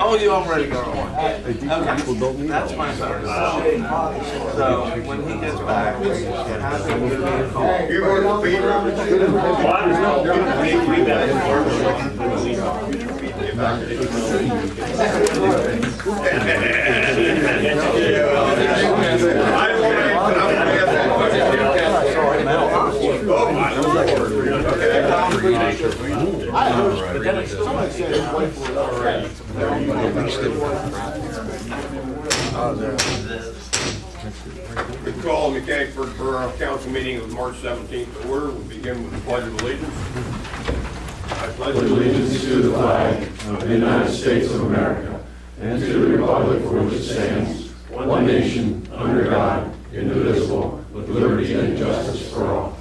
Oh, you already got one. Okay. That's fine. So when he gets back, have him give me a call. We call the Mechanicsburg Borough Council meeting of March 17th to order. We'll begin with the Pledge of Allegiance. I pledge allegiance to the flag of the United States of America and to the republic for which it stands, one nation, under God, indivisible, with liberty and justice for all.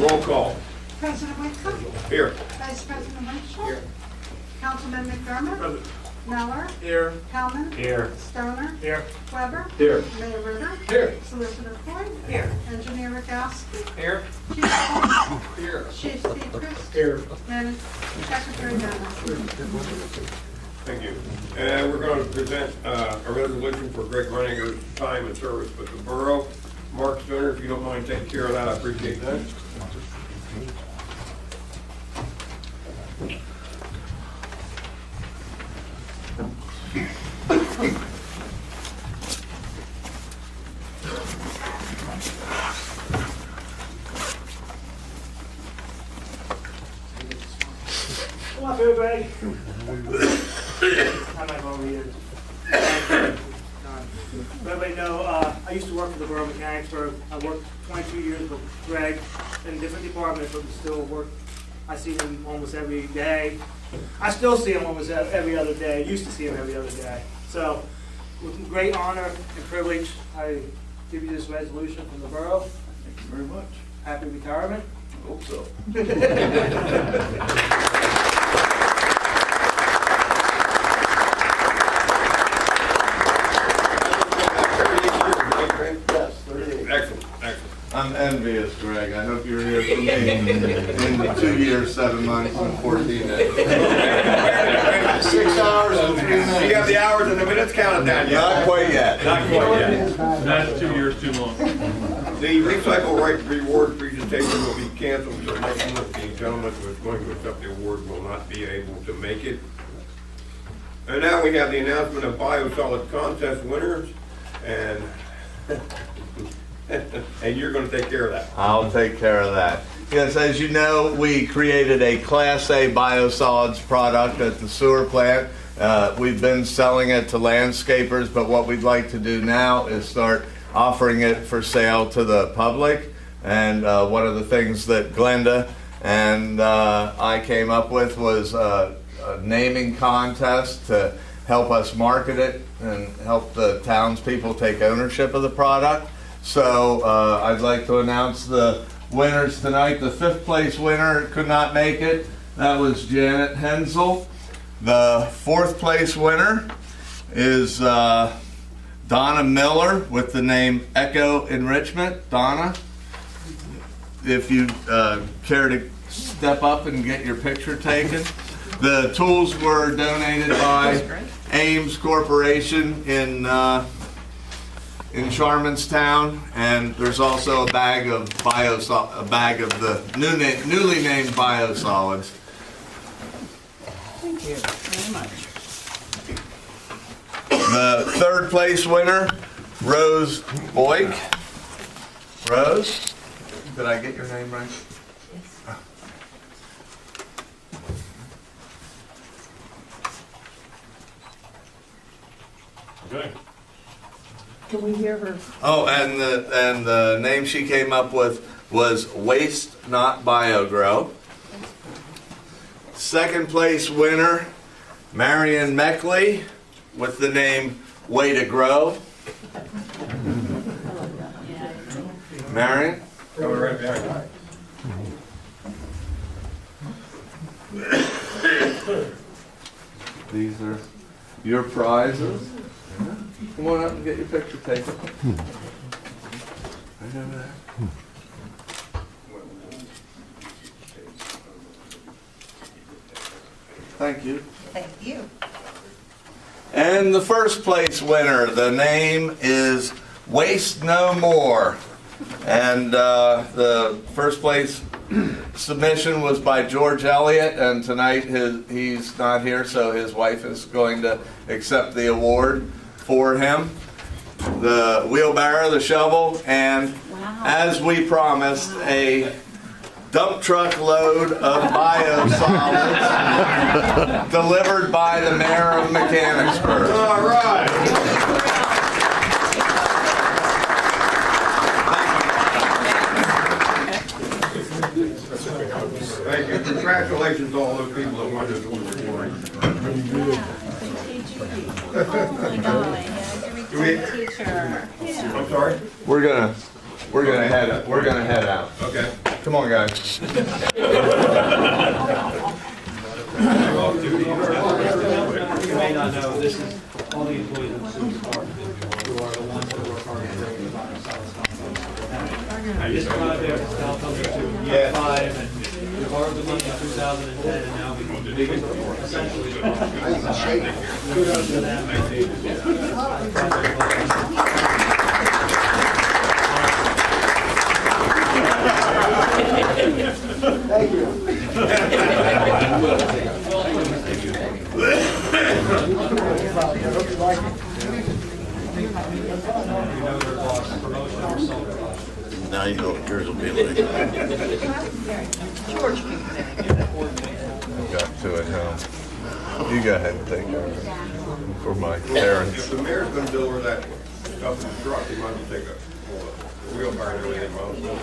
Roll call. President Whitcomb. Here. Vice President Winchell. Here. Councilman McDermott. Present. Miller. Here. Hellman. Here. Stoner. Here. Weber. Here. Mayor Ritter. Here. Solicitor Floyd. Here. Engineer Rogowski. Here. Chief Paul. Here. Chief Sechrist. Here. And Secretary Dennis. Thank you. And we're going to present a resolution for Greg Reininger's time and service with the borough. Mark Stoner, if you don't mind taking care of that, I appreciate that. Come up, everybody. I'm not going to read it. Everybody know, I used to work for the Borough of Mechanicsburg. I worked 22 years with Greg in different departments, but we still work. I see him almost every day. I still see him almost every other day. Used to see him every other day. So, with great honor and privilege, I give you this resolution from the borough. Thank you very much. Happy retirement. I hope so. Excellent, excellent. I'm envious, Greg. I hope you're here for me in 2 years, 7 months, and 14 days. 6 hours and 3 minutes. You have the hours and the minutes counted down yet? Not quite yet. Not quite yet. That's 2 years too long. The recycle right reward presentation will be canceled until next month. The gentleman who is going to accept the award will not be able to make it. And now we have the announcement of biosolid contest winners, and and you're going to take care of that. I'll take care of that. Yes, as you know, we created a Class A biosolids product at the sewer plant. We've been selling it to landscapers, but what we'd like to do now is start offering it for sale to the public. And one of the things that Glenda and I came up with was a naming contest to help us market it and help the townspeople take ownership of the product. So I'd like to announce the winners tonight. The 5th place winner could not make it. That was Janet Hensel. The 4th place winner is Donna Miller with the name Echo Enrichment. Donna, if you care to step up and get your picture taken. The tools were donated by Ames Corporation in Sharmanstown, and there's also a bag of the newly named biosolids. Thank you very much. The 3rd place winner, Rose Boyk. Rose, did I get your name right? Okay. Can we hear her? Oh, and the name she came up with was Waste Not BioGrow. 2nd place winner, Marion Meckley with the name Way to Grow. Marion? Coming right back. These are your prizes. Come on up and get your picture taken. Right over there. Thank you. Thank you. And the first place winner, the name is Waste No More. And the first place submission was by George Elliott, and tonight he's not here, so his wife is going to accept the award for him. The wheelbarrow, the shovel, and as we promised, a dump truck load of biosolids delivered by the mayor of Mechanicsburg. All right. Thank you. Congratulations to all those people that won this award. I'm sorry? We're gonna head out. Okay. Come on, guys. You may not know, this is all the employees of the sewer department who are the ones that work hard to bring the biosolids compost. This project is now coming to year 5, and we borrowed the money in 2010, and now we've essentially. Kudos to them. Thank you. Now you know what yours will be like. Got to it, huh? You go ahead and take care of it for my parents. If the mayor's gonna deliver that stuff in the truck, he might as well take a wheelbarrow and everything.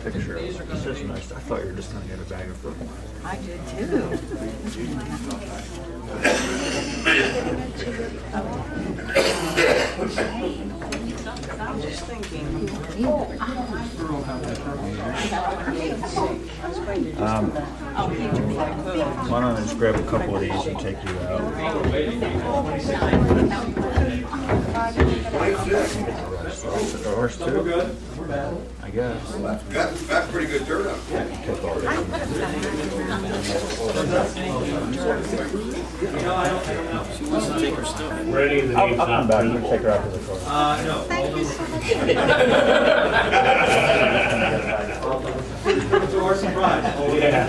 Picture. This is nice. I thought you were just gonna get a bag of fruit. I did too. I'm just thinking. Why don't I just grab a couple of these and take you out? The horse too? Good. I guess. That's pretty good turnout. I'll come back and take her out to the car. No. Thank you so much. To our surprise. Oh, yeah.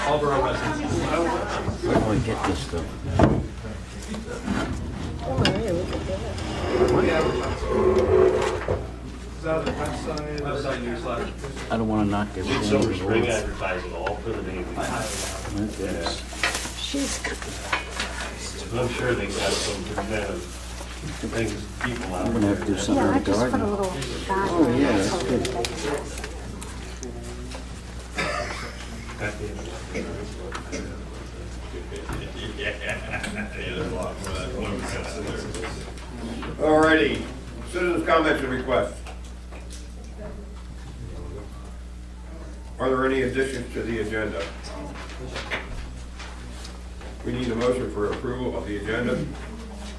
All borough residents. Where do I get this stuff? Website newsletter. I don't want to knock everything. Silver Spring advertising all for the name. I'm sure they got some tremendous things, people out I'm gonna have to do there. something in the garden. Oh yeah, that's good. Alrighty, citizens' comments and requests. Are there any additions to the agenda? We need a motion for approval of the agenda.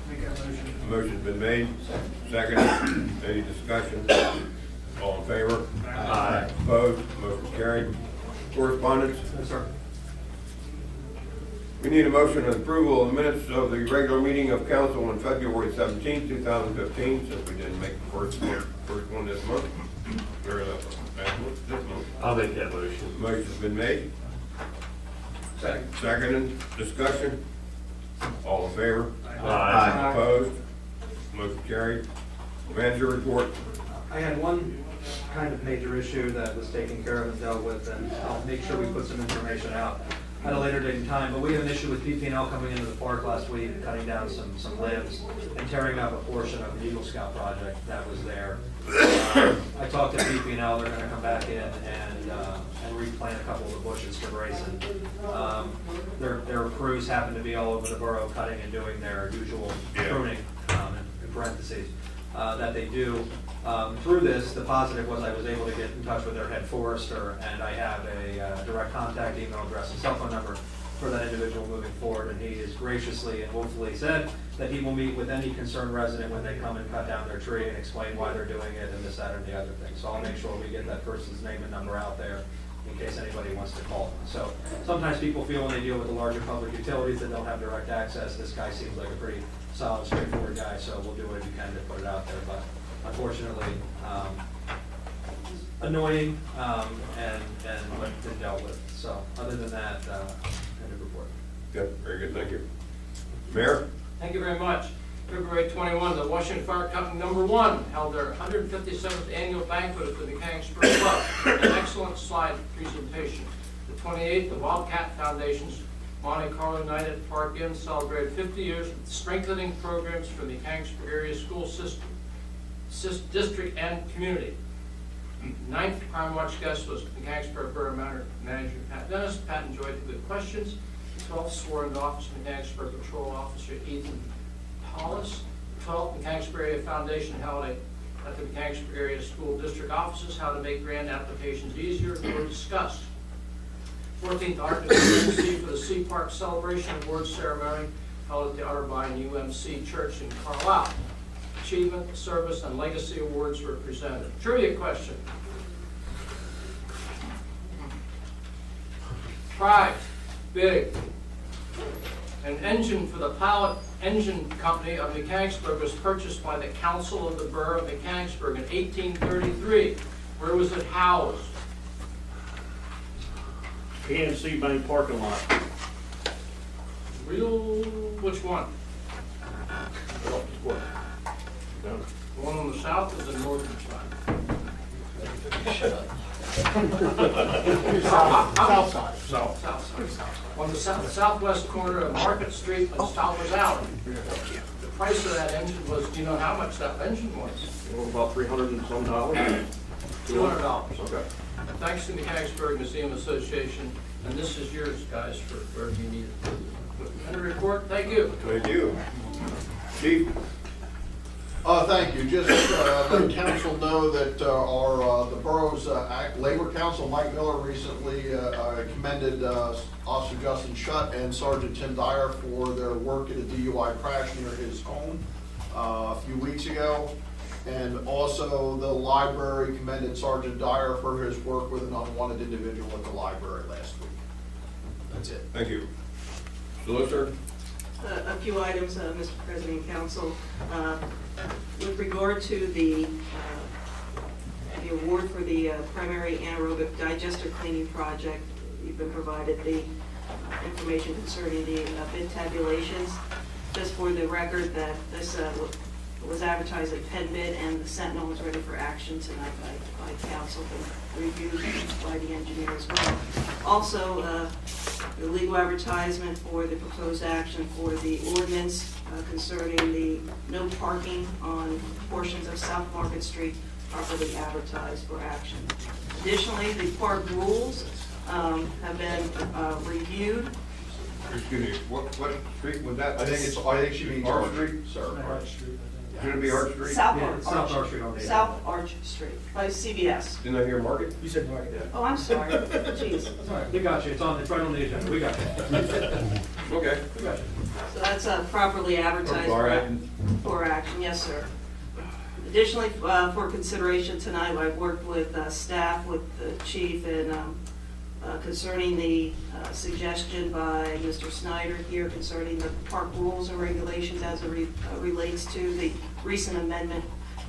Make that motion. Motion's been made, second, any discussion? All in favor? Aye. Opposed, motion carried. Correspondence? Yes, sir. We need a motion and approval of the minutes of the regular meeting of council on February 17, 2015, since we didn't make the first one this month. Or the last one, this month. I'll make that motion. Motion's been made. Second. Seconded, discussion. All in favor? Aye. Opposed? Motion carried. Manager report. I had one kind of major issue that was taken care of and dealt with, and I'll make sure we put some information out at a later date and time. But we had an issue with PP&L coming into the park last week, cutting down some limbs and tearing up a portion of the Eagle Scout project that was there. I talked to PP&L, they're gonna come back in and replant a couple of the bushes for Grayson. Their crews happen to be all over the borough cutting and doing their usual pruning, in parentheses, that they do. Through this, the positive was I was able to get in touch with their head forester, and I have a direct contact email address and cell phone number for that individual moving forward, and he is graciously and willfully said that he will meet with any concerned resident when they come and cut down their tree and explain why they're doing it and this, that, or the other thing. So I'll make sure we get that person's name and number out there in case anybody wants to call them. So sometimes people feel when they deal with the larger public utilities that don't have direct access. This guy seems like a pretty solid, straightforward guy, so we'll do what we can to put it out there. But unfortunately, annoying, and been dealt with. So other than that, end of report. Good, very good, thank you. Mayor? Thank you very much. February 21, the Washington Fire Company #1 held their 157th annual banquet at the Mechanicsburg Borough. An excellent slide presentation. The 28th, the Wildcat Foundation's Monte Carlo Night at Park Inn celebrated 50 years of strengthening programs for the Mechanicsburg area school system, district, and community. Ninth Crime Watch guest was Mechanicsburg Borough Manager Pat Dennis. Pat enjoyed the good questions. The 12th swore into office Mechanicsburg Patrol Officer Ethan Hollis. The 12th Mechanicsburg Area Foundation held at the Mechanicsburg Area School District offices how to make grant applications easier were discussed. 14th Art and UMC for the Sea Park Celebration Awards Ceremony held at the Otterbein UMC Church in Carlisle. Achievement, Service, and Legacy Awards were presented. Trivia question. Prize, big. An engine for the Pilot Engine Company of Mechanicsburg was purchased by the Council of the Borough of Mechanicsburg in 1833. Where was it housed? PNC Bank parking lot. Which one? What? The one on the south or the northern side? South side. South side. On the southwest corner of Market Street and Stowers Alley. The price of that engine was, do you know how much that engine was? About $300 and some dollars. $200. Okay. Thanks to the Mechanicsburg Museum Association, and this is yours, guys, for wherever you need it. End of report, thank you. Thank you. Chief? Thank you. Just let council know that the borough's labor council, Mike Miller, recently commended Officer Justin Shutt and Sergeant Tim Dyer for their work at a DUI crash near his home a few weeks ago. And also the library commended Sergeant Dyer for his work with an unwanted individual at the library last week. That's it. Thank you. Solicitor? A few items, Mr. President and Council. With regard to the award for the primary anaerobic digester cleaning project, you've been provided the information concerning the bid tabulations. Just for the record that this was advertised at Penn Bid, and the Sentinel is ready for action tonight by council, and reviewed by the engineer as well. Also, the legal advertisement for the proposed action for the ordinance concerning the no parking on portions of South Market Street properly advertised for action. Additionally, the park rules have been reviewed. Excuse me, what street was that? I think she means Arch Street? Sir. Arch Street. Should it be Arch Street? South Yeah, Arch. South Arch Street on the- South Arch Street by CVS. Didn't I hear Market? You said Market. Yeah. Oh, I'm sorry. Jeez. All right, we got you. It's right on the agenda. We got you. Okay. We got you. So that's properly advertised For action. for action, yes, sir. Additionally, for consideration tonight, I've worked with staff, with the chief, and concerning the suggestion by Mr. Snyder here concerning the park rules and regulations as it relates to the recent amendment.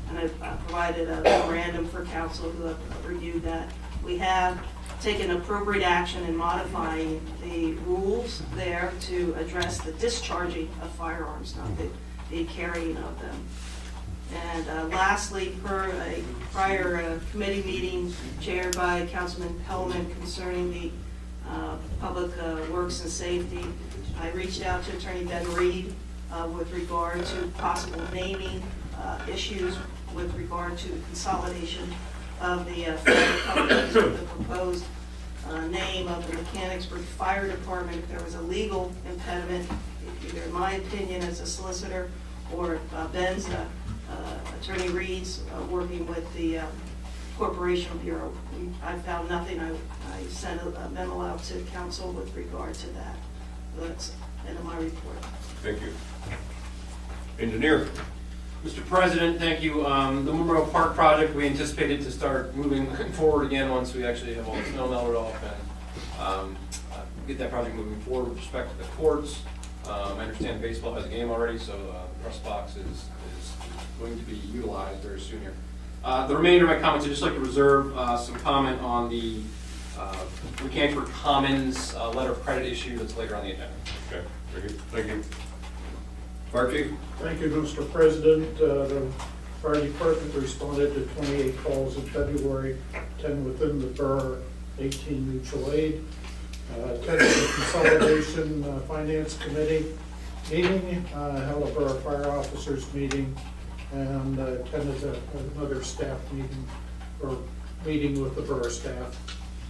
And I've provided a memorandum for council who have reviewed that. We have taken appropriate action in modifying the rules there to address the discharging of firearms, not the carrying of them. And lastly, per a prior committee meeting chaired by Councilman Pellman concerning the Public Works and Safety, I reached out to Attorney Ben Reed with regard to possible naming issues with regard to the consolidation of the fire companies with the proposed name of the Mechanicsburg Fire Department. If there was a legal impediment, either in my opinion as a solicitor or Ben's, Attorney Reed's, working with the Corporation Bureau, I found nothing. I sent a memo out to council with regard to that. That's the end of my report. Thank you. Engineer? Mr. President, thank you. The Memorial Park project, we anticipated to start moving forward again once we actually have all the snow melted off and get that project moving forward with respect to the courts. I understand baseball has a game already, so the press box is going to be utilized very soon here. The remainder of my comments, I'd just like to reserve some comment on the Mechanicsburg Commons letter of credit issue that's later on the agenda. Okay, very good. Thank you. Fire Chief? Thank you, Mr. President. The fire department responded to 28 calls in February, 10 within the borough, 18 mutual aid. Attended the Consolidation Finance Committee meeting, held a borough fire officers meeting, and attended another staff meeting, or meeting with the borough staff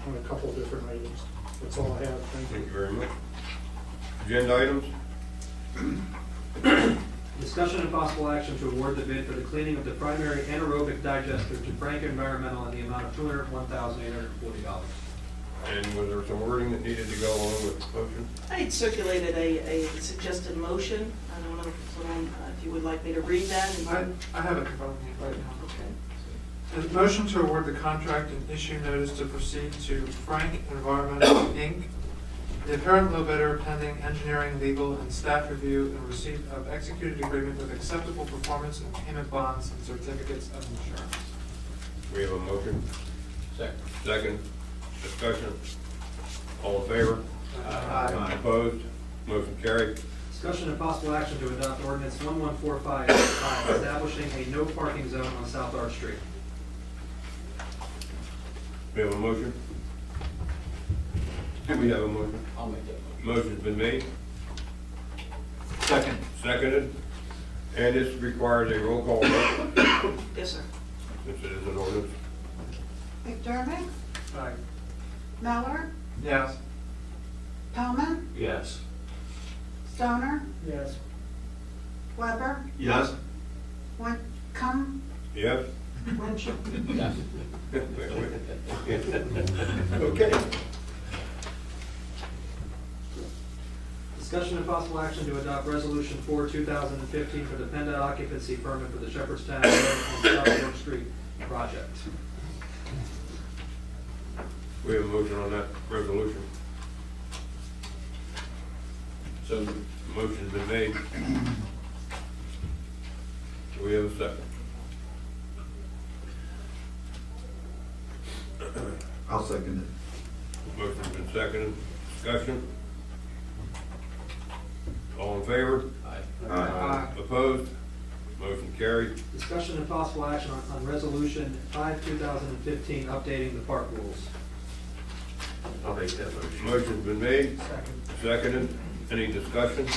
on a couple different items. That's all I have. Thank you. Thank you very much. Agenda items? Discussion and possible action to award the bid for the cleaning of the primary anaerobic digester to Frank Environmental in the amount of $201,840. And was there some wording that needed to go along with the motion? I had circulated a suggested motion. I don't know if you would like me to read that. I have it in front of me right now. Okay. A motion to award the contract and issue notice to proceed to Frank Environmental, Inc., the apparent low bidder pending engineering, legal, and staff review and receipt of executed agreement with acceptable performance and payment bonds and certificates of insurance. We have a motion. Second. Second. Discussion. All in favor? Aye. Opposed? Motion carried. Discussion and possible action to adopt ordinance 1145, establishing a no parking zone on South Arch Street. We have a motion. Do we have a motion? I'll make that motion. Motion's been made, Second. seconded, and this requires a roll call vote. Yes, sir. Since it is an ordinance. McDermott, Aye. Miller, Yes. Pellman, Yes. Stoner, Yes. Weber, Yes. Whitcomb, Yes? Winchell. Yes. Okay. Discussion and possible action to adopt resolution 4, 2015 for the PennDOT occupancy permit for the Shepherdstown Road on South York Street project. We have a motion on that resolution. So, Motion's been made. Do we have a second? I'll second it. Motion's been seconded. Discussion. All in favor? aye. Aye. Opposed? Motion carried. Discussion and possible action on resolution 5, 2015, updating the park rules. I'll make that motion. Motion's been made, Second. seconded. Any discussion?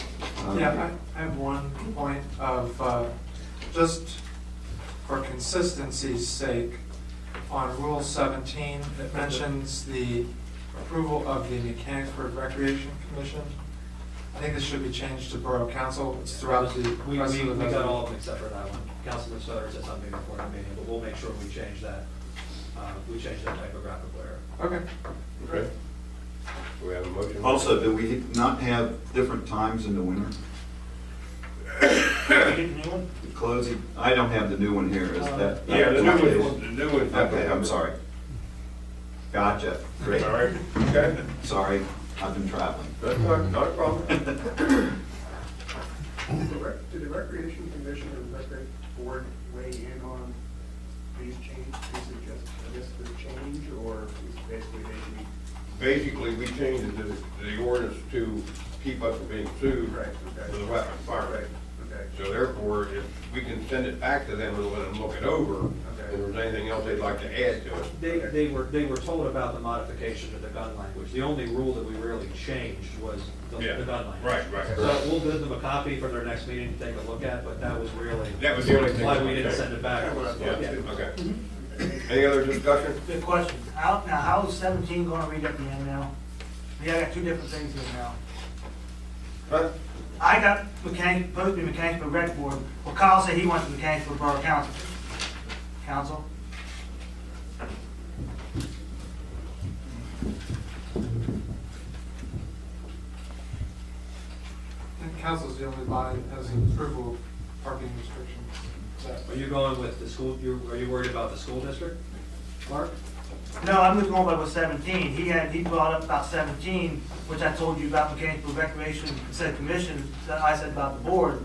Yeah, I have one point of, just for consistency's sake, on Rule 17, it mentions the approval of the Mechanicsburg Recreation Commission. I think this should be changed to Borough Council. It's throughout the We rest of the got all of them except for that one. Councilman Sutter said something before the meeting, but we'll make sure we change that. We change that typographical error. Okay. Okay. Do we have a motion? Also, do we not have different times in the winter? Closing, I don't have the new one here, is that? Yeah, the new one. Okay, I'm sorry. Gotcha, great. All right, okay. Sorry, I've been traveling. That's not a problem. Did the Recreation Commission or Recreation Board weigh in on these changes? Is it just, I guess, the change, or is basically they should be? Basically, we changed the ordinance to keep us from being sued Right, okay. for the weapon fire. Right, okay. So therefore, if we can send it back to them and let them look it over. If there's anything else they'd like to add to it. They were told about the modification to the gun language. The only rule that we really changed was the gun language. Right. So we'll give them a copy for their next meeting to take a look at, but that was really That was the only thing. why we didn't send it back. Yeah, okay. Any other discussion? Good question. How is 17 going to read at the end now? Yeah, I got two different things here now. Huh? I got supposed to be Mechanicsburg Rec Board. Well, Kyle said he wants the Mechanicsburg Borough Council. Council? And council's the only body that has the approval of parking restrictions. Is that- Are you going with the school, are you worried about the school district, Mark? No, I'm just going by with 17. He brought up about 17, which I told you about Mechanicsburg Recreation, said commission, that I said about the board.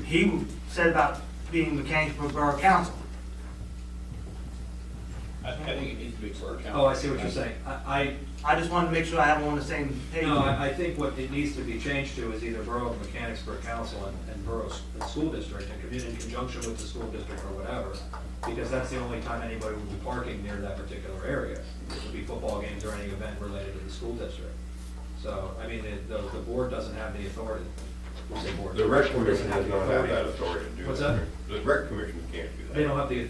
He said about being Mechanicsburg Borough Council. I think it needs to be for council. Oh, I see what you're saying. I just wanted to make sure I have them on the same page. No, I think what it needs to be changed to is either Borough of Mechanicsburg Council and Borough School District, in conjunction with the school district or whatever, because that's the only time anybody would be parking near that particular area. It would be football games or any event related to the school district. So, I mean, the board doesn't have the authority. Who's the board? The rec commission does not have that authority to do that. What's that? The rec commission can't do that. They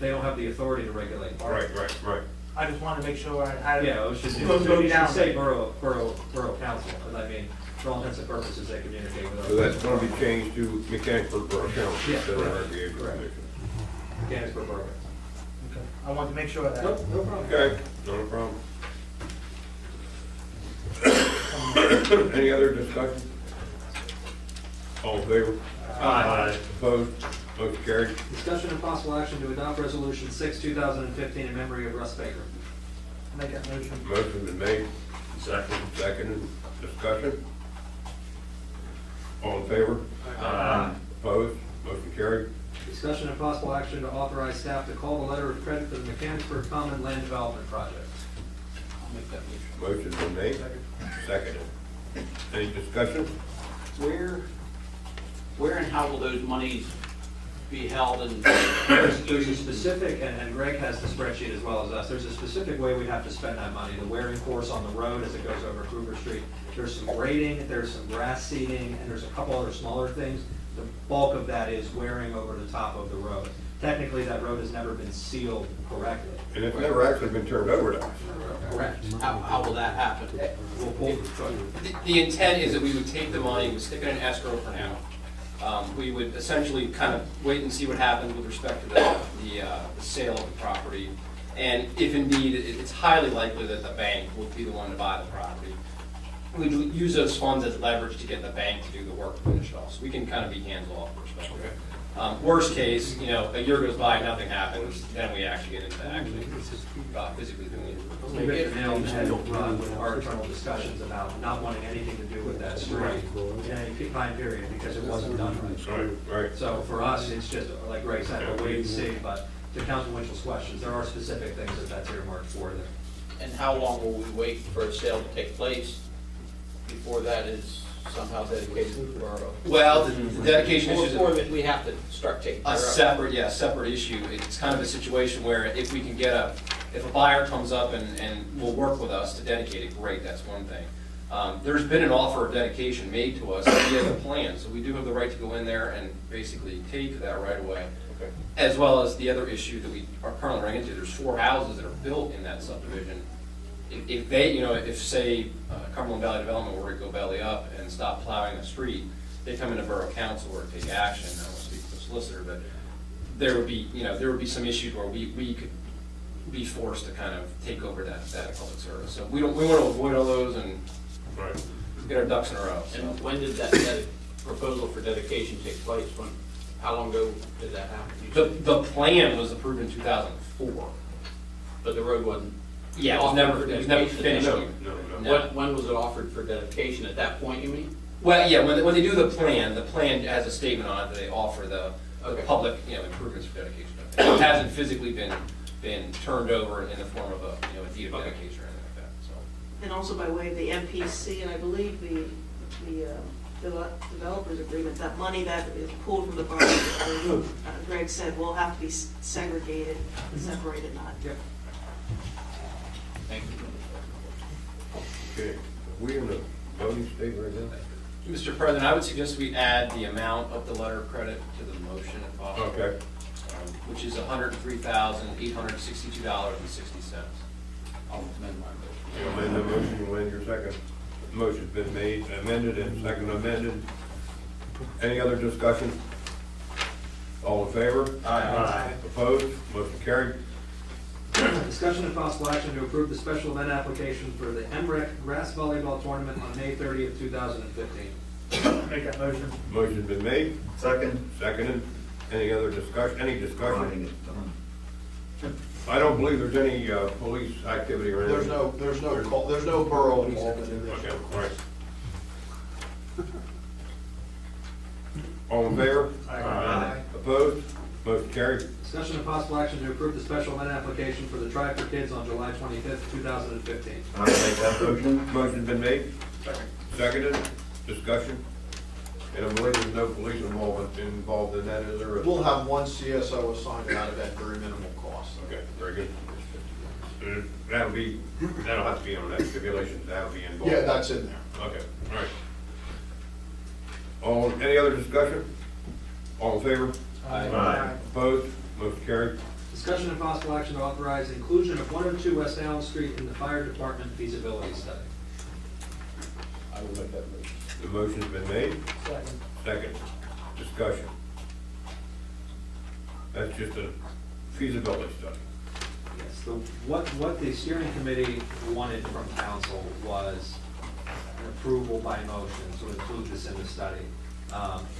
don't have the authority to regulate parking. Right. I just wanted to make sure I had Yeah, it should say Borough Council, and I mean, for all intents and purposes, they communicate with us. So that's going to be changed to Mechanicsburg Borough Council Yeah, instead of correct. Recreation Correct. Commission. Mechanicsburg Borough. Okay. I wanted to make sure of that. Nope, no problem. Okay, no problem. Any other discussion? All in favor? Aye. Opposed? Motion carried. Discussion and possible action to adopt Resolution 6, 2015 in memory of Russ Baker. Make that motion. Motion been made. Second. Second. Discussion? All in favor? Aye. Opposed? Motion carried. Discussion and possible action to authorize staff to call the letter of credit for the Mechanicsburg Common Land Development Project. I'll make that motion. Motion's been made. Seconded. Any discussion? Where and how will those monies be held and? There's a specific, and Greg has the spreadsheet as well as us, there's a specific way we have to spend that money. The wearing course on the road as it goes over Kruger Street. There's some grading, there's some grass seeding, and there's a couple other smaller things. The bulk of that is wearing over the top of the road. Technically, that road has never been sealed correctly. And it's never actually been turned over to us. Correct. How will that happen? The intent is that we would take the money, we stick it in escrow for now. We would essentially kind of wait and see what happens with respect to the sale of the property. And if indeed, it's highly likely that the bank will be the one to buy the property. We'd use those funds as leverage to get the bank to do the work to finish it off. So we can kind of be hands-off perspective. Worst case, a year goes by, nothing happens, then we actually get into physically doing it. We hit the nail on the head with our internal discussions about not wanting anything to do with that street in any time period because it wasn't done right. Right. So for us, it's just, like Greg said, a wait and see, but to Council Winchell's questions, there are specific things that's earmarked for them. And how long will we wait for a sale to take place before that is somehow dedicated to the borough? Well, the dedication issue Or is that we have to start taking care a of. separate issue. It's kind of a situation where if we can get if a buyer comes up and will work with us to dedicate it, great, that's one thing. There's been an offer of dedication made to us via the plan, so we do have the right to go in there and basically take that right away. Okay. As well as the other issue that we are currently running into, there's 4 houses that are built in that subdivision. If they, if say Cumberland Valley Development were to go belly up and stop plowing the street, they come into Borough Council or take action, I won't speak to the solicitor, but there would be some issues where we could be forced to kind of take over that public service. So we want to avoid all those and get our ducks in a row. So. And when did that proposal for dedication take place? How long ago did that happen? The plan was approved in 2004. But the road wasn't? Yeah, it was never finished. No. When was it offered for dedication? At that point, you mean? Well, yeah, when they do the plan has a statement on it that they offer the public, improvements for dedication. It hasn't physically been turned over in the form of a deed of dedication or anything like that, so. And also by way of the MPC, and I believe the developers agreement, that money that is pulled from the borough, as Greg said, will have to be segregated, separated, not. Yep. Thank you. Okay, are we in the voting state right now? Mr. President, I would suggest we add the amount of the letter of credit to the motion if possible. Okay. Which is $103,862.60. I'll amend my motion. You amend the motion, you amend your second. Motion's been made, amended, and second amended. Any other discussion? All in favor? Aye. Opposed? Motion carried. Discussion and possible action to approve the special event application for the MREC grass volleyball tournament on May 30th, 2015. Make that motion. Motion's been made, Second. seconded. Any other discussion, any discussion? Running it done. I don't believe there's any, police activity or anything. There's no borough involvement in this. Okay, all right. All in favor? Aye. Opposed? Motion carried. Discussion and possible action to approve the special event application for the Try for Kids on July 25th, 2015. I'll make that motion. Motion's been made. Seconded. Discussion. And I believe there's no police involved in that, is there? We'll have one CSO assigned to that event, very minimal cost. Okay, very good. That'll have to be on that stipulation, that'll be involved. Yeah, that's in there. Okay, all right. Any other discussion? All in favor? Aye. Opposed? Motion carried. Discussion and possible action to authorize inclusion of 102 West Allen Street in the fire department feasibility study. I will make that motion. The motion's been made. Second. Second. Discussion. That's just a feasibility study. Yes, what the steering committee wanted from council was an approval by motion to include this in the study.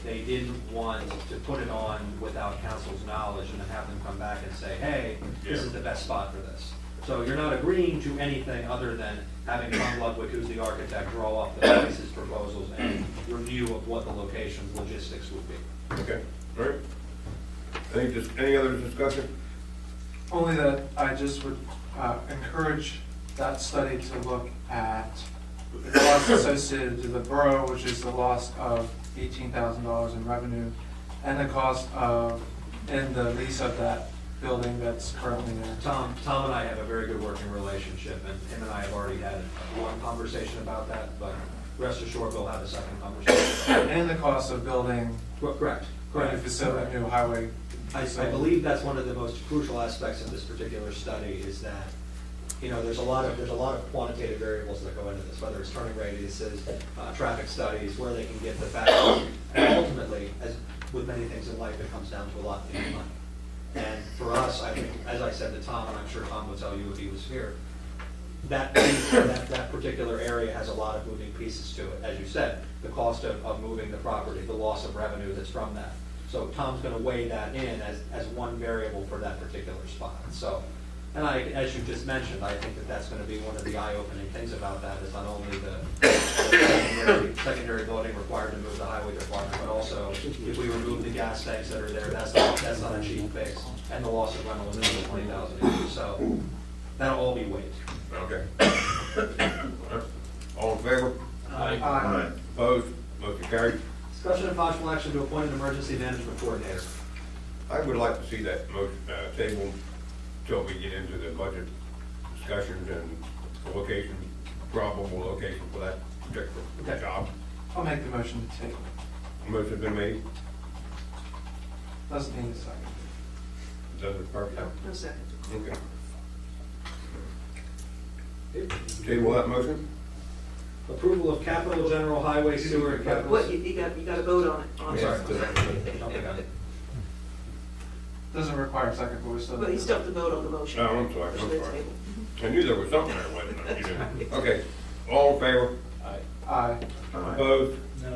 They didn't want to put it on without council's knowledge and then have them come back and say, hey, this is the best spot for this. So you're not agreeing to anything other than having Tom Ludwig, who's the architect, draw up the prices, proposals, and review of what the location's logistics would be. Okay, all right. Any other discussion? Only that I just would encourage that study to look at the costs associated to the borough, which is the loss of $18,000 in revenue, and the cost of, in the lease of that building that's currently there. Tom and I have a very good working relationship, and him and I have already had one conversation about that, but rest assured we'll have a second conversation. And the cost of building Correct. a new facility, a new highway. I believe that's one of the most crucial aspects of this particular study is that, you know, there's a lot of quantitative variables that go into this, whether it's turning radiuses, traffic studies, where they can get the factors. And ultimately, as with many things in life, it comes down to a lot of money. And for us, I think, as I said to Tom, and I'm sure Tom would tell you if he was here, that particular area has a lot of moving pieces to it. As you said, the cost of moving the property, the loss of revenue that's from that. So Tom's gonna weigh that in as one variable for that particular spot. So, and as you just mentioned, I think that's gonna be one of the eye-opening things about that is not only the secondary building required to move the highway department, but also if we remove the gas tanks that are there, that's not a cheap fix. And the loss of rental is $20,000. So that'll all be weighed. Okay. All in favor? Aye. Opposed? Motion carried. Discussion and possible action to appoint an emergency management coordinator. I would like to see that table until we get into the budget discussions and the location, probable location for that particular job. I'll make the motion to table. Motion's been made. Doesn't need a second. Does it perfect? No second. Okay. Table that motion? Approval of capital, general, highway, sewer, and capital. What, you got to vote on it. I'm sorry. Okay. Doesn't require a second, but we still. But you still have to vote on the motion. Oh, I'm sorry, For I'm the sorry. table. I knew there was something there, wasn't there? You didn't. Okay, all in favor? Aye. Opposed? No.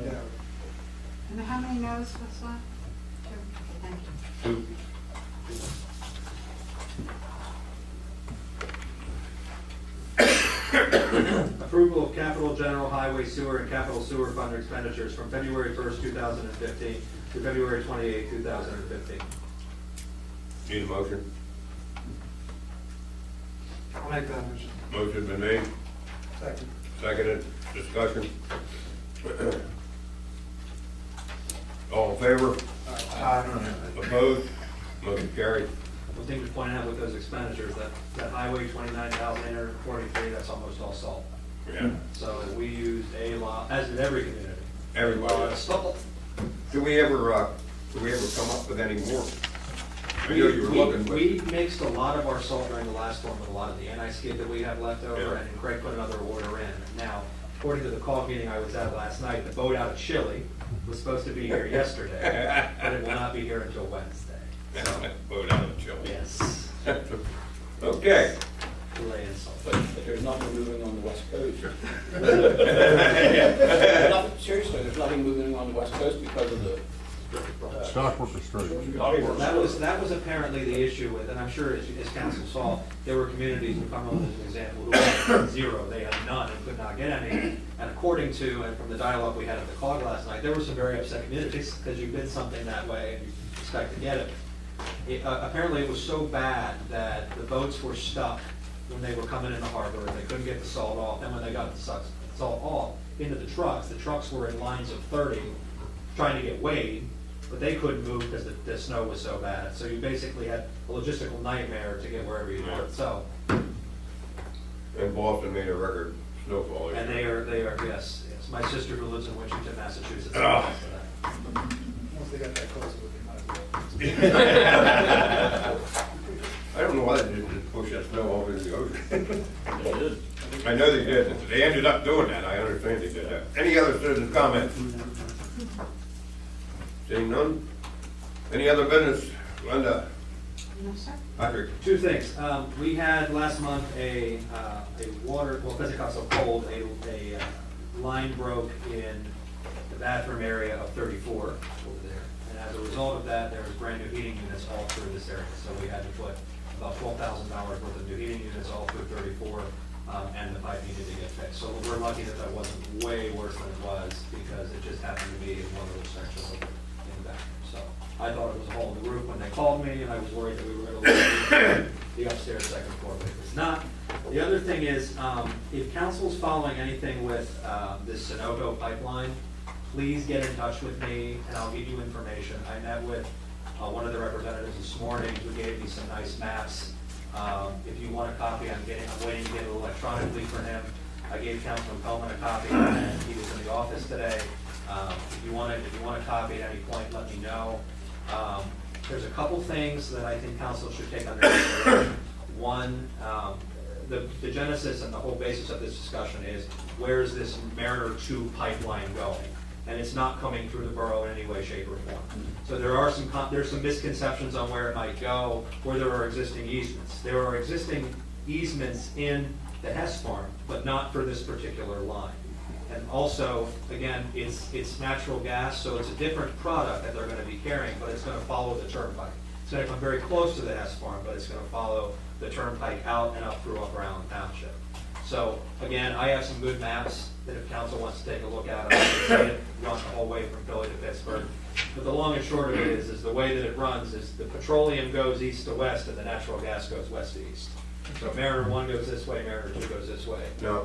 And how many no's was that? Two. Thank you. 2. Approval of capital, general, highway, sewer, and capital sewer fund expenditures from February 1st, 2015 to February 28th, 2015. Need a motion? I'll make that motion. Motion's been made. Second. Seconded. Discussion. in favor? Opposed? Motion carried. One thing to point out with those expenditures, that highway 29,843, that's almost all salt. Yeah. So we used a lot, as did every community. Everybody. A lot of salt. Do we ever come up with any more? I know you were looking, but. We mixed a lot of our salt during the last storm with a lot of the anti-skid that we have left over, Yeah. and Craig put another order in. Now, according to the COG meeting I was at last night, the boat out of Chile was supposed to be here yesterday, but it will not be here until Wednesday. So, Vote out of Chile. yes, Okay. delay in salt. But there's nothing moving on the west coast. Seriously, there's nothing moving on the west coast because of the. Stockwork restrictions. That was apparently the issue with, and I'm sure as council saw, there were communities, in Cumberland as an example, who had zero, they had none and could not get any. And according to, and from the dialogue we had at the COG last night, there were some very upset communities because you bid something that way and you expect to get it. Apparently it was so bad that the boats were stuck when they were coming in the harbor, they couldn't get the salt off, and when they got the salt off into the trucks were in lines of 30 trying to get weighed, but they couldn't move because the snow was so bad. So you basically had a logistical nightmare to get wherever you were. So, And Boston made a record snowfall. and they are, yes. My sister who lives in Winchton, Massachusetts. Ah. Once they got that close, they might as well. I don't know why they didn't just push that snow over into the ocean. They did. I know they did. They ended up doing that. I understand they did that. Any other citizen comments? Seeing none? Any other business? Linda? No, sir. Patrick? Two things. We had last month a water, well, because it got so cold, a line broke in the bathroom area of 34 over there. And as a result of that, there was brand new heating units all through this area. So we had to put about $12,000 worth of new heating units all through 34, and the pipe needed to get fixed. So we're lucky that that wasn't way worse than it was, because it just happened to be in one of those sections of the bathroom. So I thought it was a hole in the roof when they called me, and I was worried that we were going to lose the upstairs second floor, but it was not. The other thing is, if council's following anything with this Sunoco pipeline, please get in touch with me, and I'll give you information. I met with one of the representatives this morning who gave me some nice maps. If you want a copy, I'm waiting to get it electronically for him. I gave Councilman Coleman a copy, and he was in the office today. If you want a copy at any point, let me know. There's a couple things that I think council should take under consideration. One, the genesis and the whole basis of this discussion is, where is this Mariner 2 pipeline going? And it's not coming through the borough in any way, shape, or form. So there's some misconceptions on where it might go, where there are existing easements. There are existing easements in the Hess farm, but not for this particular line. And also, again, it's natural gas, so it's a different product that they're gonna be carrying, but it's gonna follow the turnpike. It's gonna come very close to the Hess farm, but it's gonna follow the turnpike out and up through Upper Allen Township. So, again, I have some good maps that if council wants to take a look at, I can see it run the whole way from Philly to Pittsburgh. But the long and short of it is the way that it runs is the petroleum goes east to west and the natural gas goes west to east. So Mariner 1 goes this way, Mariner 2 goes this way. Now,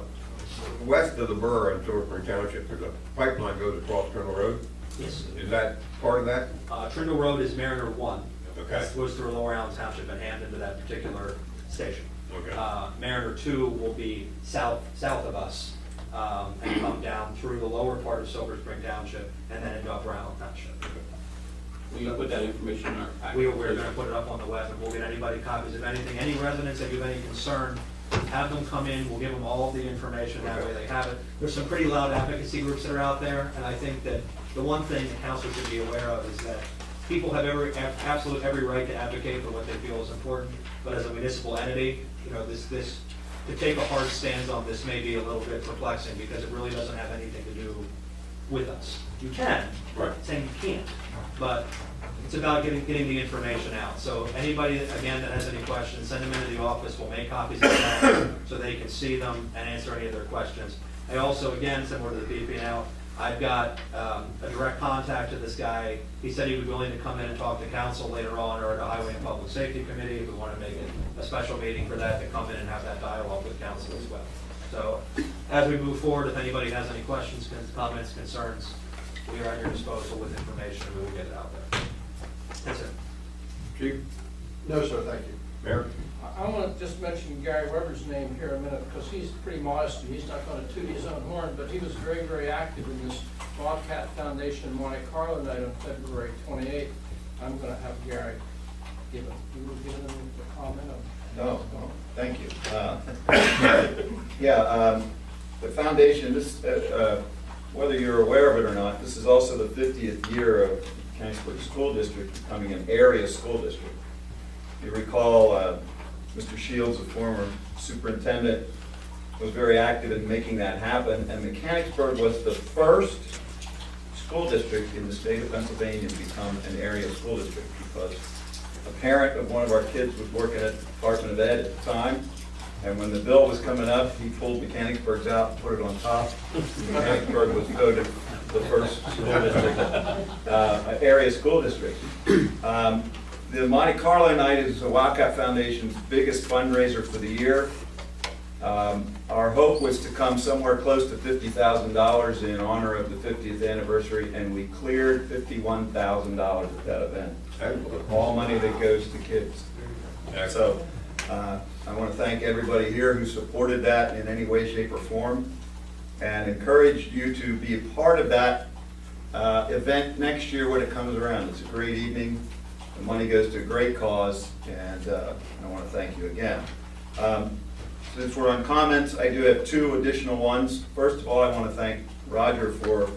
west of the borough in Salisbury Township, there's a pipeline goes across Colonel Road. Yes. Is that part of that? Trindle Road is Mariner 1. Okay. That goes through Lower Allen Township and Hampton to that particular station. Okay. Mariner 2 will be south of us, and come down through the lower part of Silver Spring Township and then into Upper Allen Township. Will you put that information in our package? We're gonna put it up on the web, and we'll get anybody copies of anything. Any residents that have any concern, have them come in, we'll give them all of the information, that way they have it. There's some pretty loud advocacy groups that are out there, and I think that the one thing the council should be aware of is that people have absolute every right to advocate for what they feel is important, but as a municipal entity, you know, to take a hard stance on this may be a little bit perplexing, because it really doesn't have anything to do with us. You can, Right. saying you can't, but it's about getting the information out. So anybody, again, that has any questions, send them into the office, we'll make copies of that so they can see them and answer any of their questions. I also, again, similar to the PP&L, I've got a direct contact to this guy. He said he would be willing to come in and talk to council later on, or at a Highway and Public Safety Committee, if we want to make it a special meeting for that, to come in and have that dialogue with council as well. So as we move forward, if anybody has any questions, comments, concerns, we are at your disposal with information, and we will get it out there. That's it. Chief? No, sir, thank you. Mayor? I want to just mention Gary Weber's name here a minute, because he's pretty modest, and he's not going to toot his own horn, but he was very, very active in this Bobcat Foundation in Monte Carlo night on February 28th. I'm going to have Gary give it, you will give him a comment on. No, thank you. The foundation, whether you're aware of it or not, this is also the 50th year of Mechanicsburg School District becoming an area school district. You recall, Mr. Shields, a former superintendent, was very active in making that happen, and Mechanicsburg was the first school district in the state of Pennsylvania to become an area school district, because a parent of one of our kids was working at the Department of Ed at the time, and when the bill was coming up, he pulled Mechanicsburg's out and put it on top. Mechanicsburg was voted the first school district, area school district. The Monte Carlo night is the Wildcat Foundation's biggest fundraiser for the year. Our hope was to come somewhere close to $50,000 in honor of the 50th anniversary, and we cleared $51,000 at that event. All money that goes to kids. So I want to thank everybody here who supported that in any way, shape, or form, and encourage you to be a part of that event next year when it comes around. It's a great evening. The money goes to a great cause, and I want to thank you again. Since we're on comments, I do have two additional ones. First of all, I want to thank Roger for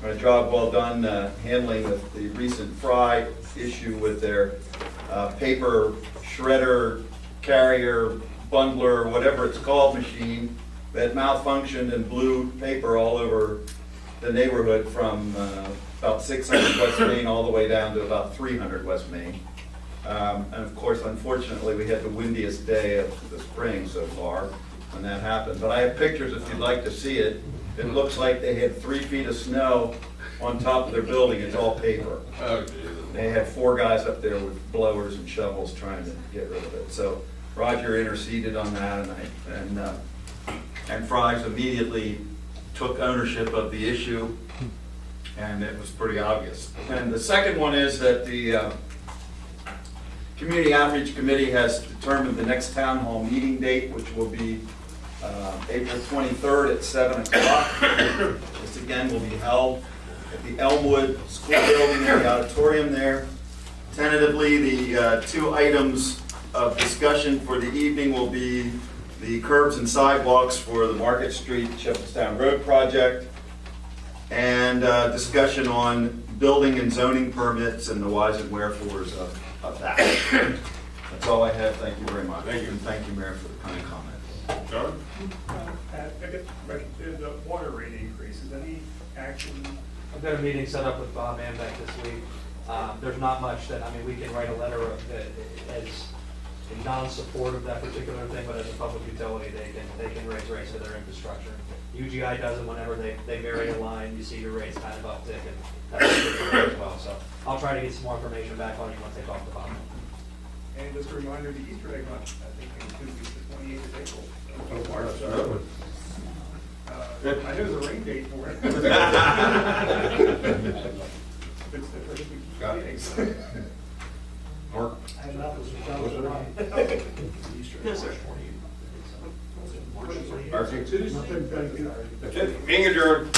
a job well done handling the recent Fry issue with their paper shredder, carrier, bundler, whatever it's called, machine that malfunctioned and blew paper all over the neighborhood from about 600 West Main all the way down to about 300 West Main. And of course, unfortunately, we had the windiest day of the spring so far when that happened. But I have pictures if you'd like to see it. It looks like they had 3 feet of snow on top of their building. It's all paper. They had 4 guys up there with blowers and shovels trying to get rid of it. So Roger interceded on that, and Fry's immediately took ownership of the issue, and it was pretty obvious. And the second one is that the Community Outreach Committee has determined the next town hall meeting date, which will be April 23rd at 7 o'clock. This again will be held at the Elmwood School Building in the auditorium there. Tentatively, the 2 items of discussion for the evening will be the curbs and sidewalks for the Market Street Shepherdstown Road project, and discussion on building and zoning permits and the whys and wherefores of that. That's all I have. Thank you very much. Thank you. And thank you, Mayor, for the kind comment. John? I guess, the water rate increases, any action? I've got a meeting set up with Bob Ambeck this week. There's not much that, we can write a letter that as in non-support of that particular thing, but as a public utility, they can raise rates of their infrastructure. UGI does it whenever they vary a line, you see your rates kind of uptick, and that's good for them as well. So I'll try to get some more information back on you once they talk to Bob. And just a reminder, the Easter egg hunt, I think, in 2 weeks, the 28th of April. So far, that's another one. I know there's a rain date for it. It's the first week of meetings. Mark? No, sir. That's it. Being adjourned.